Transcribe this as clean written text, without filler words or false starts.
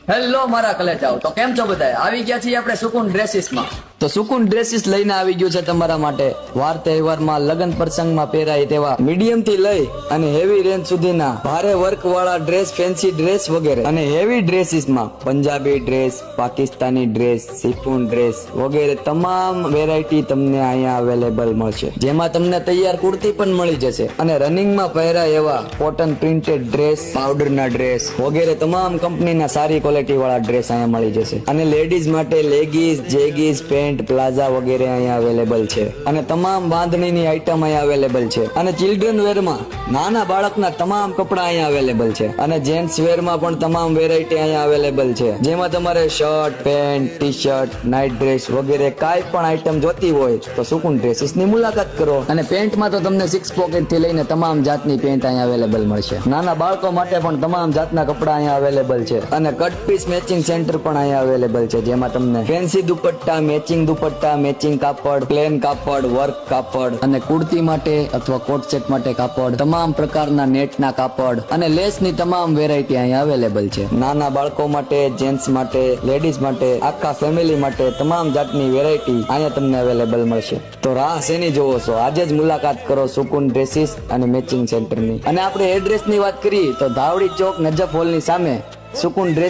Hello મારા કલેજાઓ, તો કેમ છો બધા? આવી ગયા છીએ આપણે સુકૂન ડ્રેસીસ માં. તો સુકૂન ડ્રેસીસ લઈને આવી ગયું છે તમારા માટે વાર તહેવારમાં લગ્ન પ્રસંગમાં પહેરાય તેવા મીડિયમ થી લઈ અને હેવી રેન્જ સુધીના ભારે વર્ક વાળા ડ્રેસ, ફેન્સી ડ્રેસ વગેરે. અને હેવી ડ્રેસીસ માં Punjabi dress, Pakistani dress, chiffon dress વગેરે તમામ વેરાયટી તમને અહીંયા અવેલેબલ મળશે, જેમાં તમને તૈયાર કુર્તી પણ મળી જશે. અને રનિંગમાં પહેરાય એવા કોટન પ્રિન્ટેડ ડ્રેસ, પાવડરના ડ્રેસ વગેરે તમામ કંપનીના સારી ક્વોલિટી વાળા ડ્રેસ અહીંયા મળી જશે. અને લેડીઝ માટે લેગીઝ, જેગીઝ, પેન્ટ, પ્લાઝા વગેરે અહીંયા અવેલેબલ છે. અને તમામ બાંધણીની આઈટમ અહીંયા અવેલેબલ છે. અને ચિલ્ડ્રન વેરમાં નાના બાળકના તમામ કપડા અહીંયા અવેલેબલ છે. અને જેન્ટ્સ વેરમાં પણ તમામ વેરાયટી અહીંયા અવેલેબલ છે, જેમાં તમારે shirt, pant, T shirt, night dress વગેરે કાંઈ પણ આઈટમ જોતી હોય તો સુકૂન ડ્રેસીસ ની મુલાકાત કરો. અને પેન્ટમાં તો તમને 6 પોકેટ થી લઈને તમામ જાતની પેન્ટ અહીંયા અવેલેબલ મળશે. નાના બાળકો માટે પણ તમામ જાતના કપડા અહીંયા અવેલેબલ છે. અને કટ પીસ મેચિંગ સેન્ટર પણ અહીંયા અવેલેબલ છે, જેમાં તમને fancy dupatta, matching dupatta, matching કાપડ, પ્લેન કાપડ, વર્ક કાપડ અને કુર્તી માટે અથવા કોટ સેટ માટે કાપડ, તમામ પ્રકારના નેટના કાપડ અને લેસની તમામ વેરાયટી અહીંયા અવેલેબલ છે. નાના બાળકો માટે, જેન્ટ્સ માટે, લેડીઝ માટે, આખા ફેમિલી માટે તમામ જાતની વેરાયટી અહીંયા તમને અવેલેબલ મળશે. તો રાહ શેની જોવો છો? આજે જ મુલાકાત કરો સુકૂન ડ્રેસીસ અને મેચિંગ સેન્ટરની. અને આપણે એડ્રેસની વાત કરીએ તો ધાવડી ચોક નજફ હોલની સામે સુકૂન ડ્રેસ